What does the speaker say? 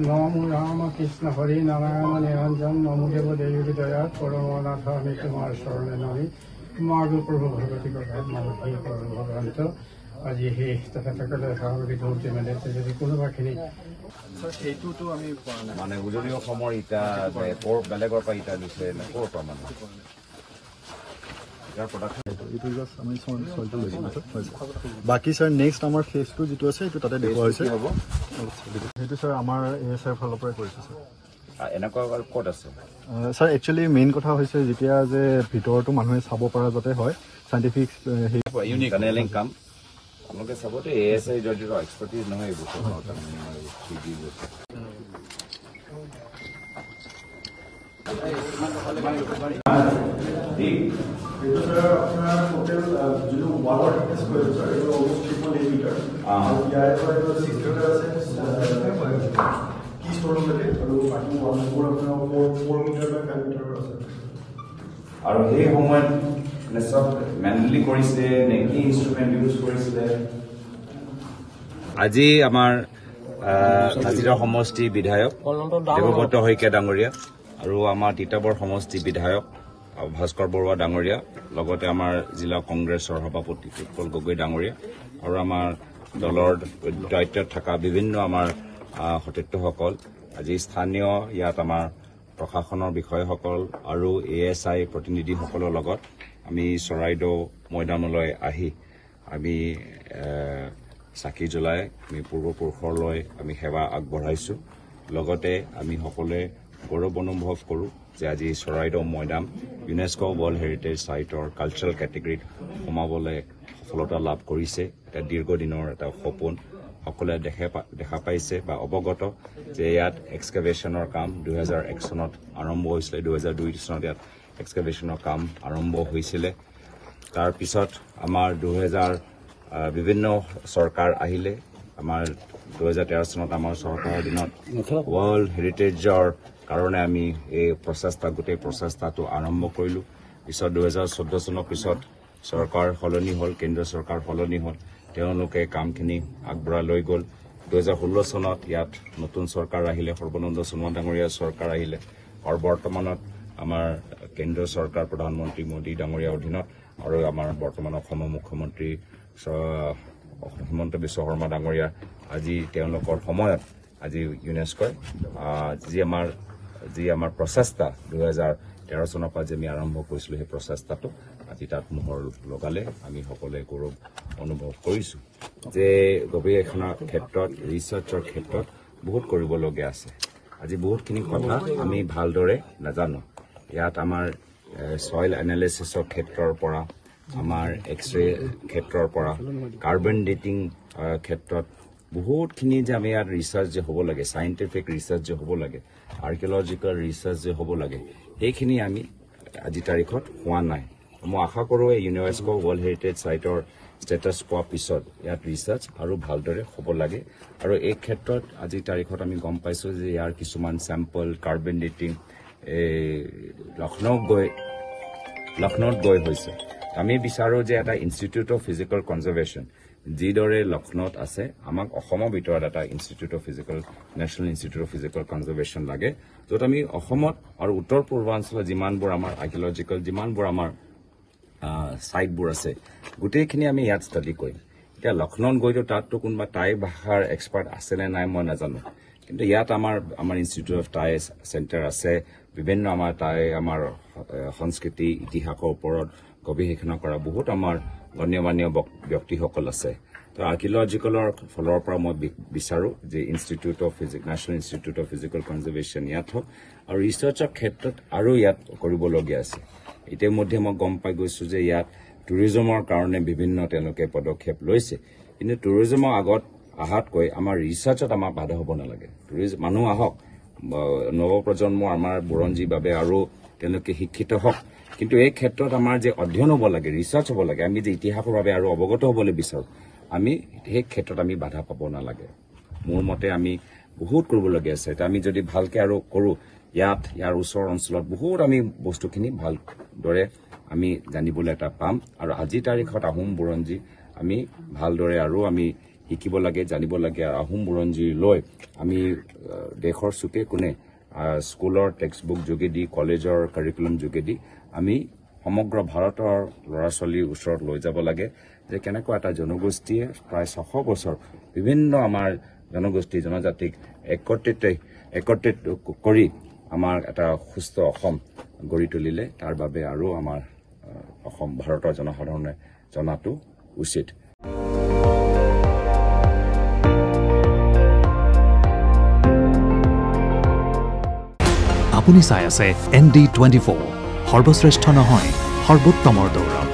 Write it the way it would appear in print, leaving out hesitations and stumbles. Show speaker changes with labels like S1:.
S1: নমো রাম কৃষ্ণ হরি নারায়ণ নিরঞ্জন নমো দেব দেবী দয়া পরমনাথ আমি তোমার শরণে নমি মার্গ প্রভু ভগবতী কথা মানসী প্রভু ভগৱন্ত আজি সেই তেখেতসকলে সহযোগী ধৰোঁতে মানে যদি কোনোবাখিনি
S2: সেইটোতো আমি পোৱা নাই
S3: মানে উজনি অসমৰ ইটা বেলেগৰ পৰা ইটা লৈছে নে ক'ৰ পৰা মানে
S2: এইটো জাষ্ট আমি চইলটো লৈছিলোঁ ছাৰ বাকী ছাৰ নেক্সট আমাৰ ফেজটো যিটো আছে সেইটো তাতে দেখুওৱা হৈছে
S3: হ'ব
S2: সেইটো ছাৰ আমাৰ ASR ফালৰ পৰাই কৰিছে ছাৰ
S3: এনেকুৱা ক'ত আছে
S2: ছাৰ একচুৱেলি মেইন কথা হৈছে যেতিয়া যে ভিতৰতো মানুহে চাব পৰা যাতে হয় চাইণ্টিফিক
S3: ইউনিক টানেলিং কাম আপোনালোকে চাবতো ASI জড়িত এক্সপাৰ্টিজ নহয় এইবোৰ
S2: এইটো ছাৰ আপোনাৰ টোটেল যিটো ৱালৰ থিকনেছ কৰিছে ছাৰ এইটো অলমষ্ট 3.8 মিটাৰ আৰু ইয়াৰ পৰা এইটো 6 মিটাৰ আছে কি ষ্ট'ৰলৈকে আৰু বাকী ৱালবোৰ আপোনাৰ 4 মিটাৰ বা 5 মিটাৰ আছে
S3: আৰু সেই সময়ত মানে চব মেনুৱেলি কৰিছে নে কি ইনষ্ট্ৰুমেণ্ট ইউজ কৰিছিলে আজি আমাৰ কাজিৰা সমষ্টি বিধায়ক দেৱব্ৰত শইকীয়া ডাঙৰীয়া আৰু আমাৰ তিতাবৰ সমষ্টি বিধায়ক ভাস্কৰ বৰুৱা ডাঙৰীয়া লগতে আমাৰ জিলা কংগ্ৰেছৰ সভাপতি উৎপল গগৈ ডাঙৰীয়া আৰু আমাৰ দলৰ দায়িত্বত থকা বিভিন্ন আমাৰ সতীৰ্থসকল আজি স্থানীয় ইয়াত আমাৰ প্ৰশাসনৰ বিষয়াসকল আৰু ASI প্ৰতিনিধিসকলৰ লগত আমি চৰাইদেউ মৈদামলৈ আহি আমি চাকি জ্বলাই আমি পূৰ্বপুৰুষলৈ আমি সেৱা আগবঢ়াইছোঁ লগতে আমি সকলোৱে গৌৰৱ অনুভৱ কৰোঁ যে আজি চৰাইদেউ মৈদাম UNESCO ৱৰ্ল্ড হেৰিটেজ চাইটৰ কালচাৰেল কেটেগৰীত সোমাবলৈ সফলতা লাভ কৰিছে এটা দীৰ্ঘদিনৰ এটা সপোন সকলোৱে দেখা পাইছে বা অৱগত যে ইয়াত এক্সকাভেশ্যনৰ কাম 2001 চনত আৰম্ভ হৈছিলে 2002 চনত ইয়াত এক্সকাভেশ্যনৰ কাম আৰম্ভ হৈছিলে তাৰপিছত আমাৰ 2000 বিভিন্ন চৰকাৰ আহিলে আমাৰ 2013 চনত আমাৰ চৰকাৰৰ দিনত ৱৰ্ল্ড হেৰিটেজৰ কাৰণে আমি এই গোটেই প্ৰচেষ্টাটো আৰম্ভ কৰিলোঁ পিছত 2014 চনৰ পিছত চৰকাৰ সলনি হ'ল কেন্দ্ৰীয় চৰকাৰ সলনি হ'ল তেওঁলোকে কামখিনি আগবঢ়াই লৈ গ'ল 2016 চনত ইয়াত নতুন চৰকাৰ আহিলে সৰ্বানন্দ সোণোৱাল ডাঙৰীয়াৰ চৰকাৰ আহিলে আৰু বৰ্তমানত আমাৰ কেন্দ্ৰীয় চৰকাৰ প্ৰধানমন্ত্ৰী মোদী ডাঙৰীয়াৰ অধীনত আৰু আমাৰ বৰ্তমান অসমৰ মুখ্যমন্ত্ৰী হিমন্ত বিশ্ব শৰ্মা ডাঙৰীয়া আজি তেওঁলোকৰ সময়ত আজি ইউনেস্ক'ই যি আমাৰ প্ৰচেষ্টা 2013 চনৰ পৰা যে আমি আৰম্ভ কৰিছিলোঁ সেই প্ৰচেষ্টাটো আজি তাত মোহৰ লগালে আমি সকলোৱে গৌৰৱ অনুভৱ কৰিছোঁ যে গৱেষণাৰ ক্ষেত্ৰত ৰিচাৰ্চৰ ক্ষেত্ৰত বহুত কৰিবলগীয়া আছে আজি বহুতখিনি কথা আমি ভালদৰে নাজানো ইয়াত আমাৰ ছইল এনালিচিছৰ ক্ষেত্ৰৰ পৰা আমাৰ এক্সৰে ক্ষেত্ৰৰ পৰা কাৰ্বন ডেটিং ক্ষেত্ৰত বহুতখিনি যে আমি ইয়াত ৰিচাৰ্চ যে হ'ব লাগে চাইণ্টিফিক ৰিচাৰ্চ যে হ'ব লাগে আৰ্কিঅলজিকেল ৰিচাৰ্চ যে হ'ব লাগে সেইখিনি আমি আজি তাৰিখত হোৱা নাই মই আশা কৰোঁ এই UNESCO ৱৰ্ল্ড হেৰিটেজ চাইটৰ ষ্টেটাছ পোৱাৰ পিছত ইয়াত ৰিচাৰ্চ আৰু ভালদৰে হ'ব লাগে আৰু এই ক্ষেত্ৰত আজি তাৰিখত আমি গম পাইছোঁ যে ইয়াৰ কিছুমান চেম্পল কাৰ্বন ডেটিং লক্ষ্ণৌত গৈ হৈছে আমি বিচাৰোঁ যে এটা ইনষ্টিটিউট অফ ফিজিকেল কনজাৰ্ভেশ্যন যিদৰে লক্ষ্ণৌত আছে আমাক অসমৰ ভিতৰত এটা institute of national institute of physical conservation লাগে য'ত আমি অসমত আৰু উত্তৰ পূৰ্বাঞ্চলত যিমানবোৰ আমাৰ আৰ্কিঅলজিকেল যিমানবোৰ আমাৰ চাইটবোৰ আছে গোটেইখিনি আমি ইয়াত ষ্টাডি কৰিম এতিয়া লক্ষ্ণৌত গৈতো তাততো কোনোবা টাই ভাষাৰ এক্সপাৰ্ট আছেনে নাই মই নাজানো কিন্তু ইয়াত আমাৰ ইনষ্টিটিউট অফ টাই চেণ্টাৰ আছে বিভিন্ন আমাৰ আমাৰ সংস্কৃতি ইতিহাসৰ ওপৰত গৱেষণা কৰা বহুত আমাৰ গণ্যমান্য ব্যক্তিসকল আছে তো আৰ্কিঅলজিকেলৰ ফালৰ পৰা মই বিচাৰোঁ যে national institute of physical conservation ইয়াত হওক আৰু ৰিচাৰ্চৰ ক্ষেত্ৰত আৰু ইয়াত কৰিবলগীয়া আছে ইতিমধ্যে মই গম পাই গৈছোঁ যে ইয়াত টুৰিজমৰ কাৰণে বিভিন্ন তেওঁলোকে পদক্ষেপ লৈছে কিন্তু টুৰিজমৰ আগত অহাতকৈ আমাৰ ৰিচাৰ্চত আমাৰ বাধা হ'ব নালাগে মানুহ আহক নৱপ্ৰজন্মৰ আমাৰ বুৰঞ্জীৰ বাবে আৰু তেওঁলোকে শিক্ষিত হওক কিন্তু এই ক্ষেত্ৰত আমাৰ যে অধ্যয়ন হ'ব লাগে ৰিচাৰ্চ হ'ব লাগে আমি যে ইতিহাসৰ বাবে আৰু অৱগত হ'বলৈ বিচাৰোঁ আমি সেই ক্ষেত্ৰত আমি বাধা পাব নালাগে মোৰ মতে আমি বহুত কৰিবলগীয়া আছে এতিয়া আমি যদি ভালকৈ আৰু কৰোঁ ইয়াৰ ওচৰ অঞ্চলত বহুত আমি বস্তুখিনি ভালদৰে আমি জানিবলৈ এটা পাম আৰু আজিৰ তাৰিখত আহোম বুৰঞ্জী আমি ভালদৰে আৰু আমি শিকিব লাগে, জানিব লাগে। আহোম বুৰঞ্জী লৈ আমি দেশৰ চুকে কোণে স্কুলৰ টেক্সটবুক যোগেদি, কলেজৰ কাৰিকুলাম যোগেদি আমি সমগ্ৰ ভাৰতৰ ল'ৰা ছোৱালীৰ ওচৰত লৈ যাব লাগে যে কেনেকৈ এটা জনগোষ্ঠীয়ে প্ৰায় 600 বছৰ বিভিন্ন আমাৰ জনগোষ্ঠী জনজাতিক একত্ৰিত কৰি আমাৰ এটা সুস্থ অসম গঢ়ি তুলিলে। তাৰ বাবে আৰু আমাৰ অসম ভাৰতৰ জনসাধাৰণে জনাটো উচিত।
S4: আপুনি চাই আছে ND24, সৰ্বশ্ৰেষ্ঠ নহয় সৰ্বোত্তমৰ দৌৰ।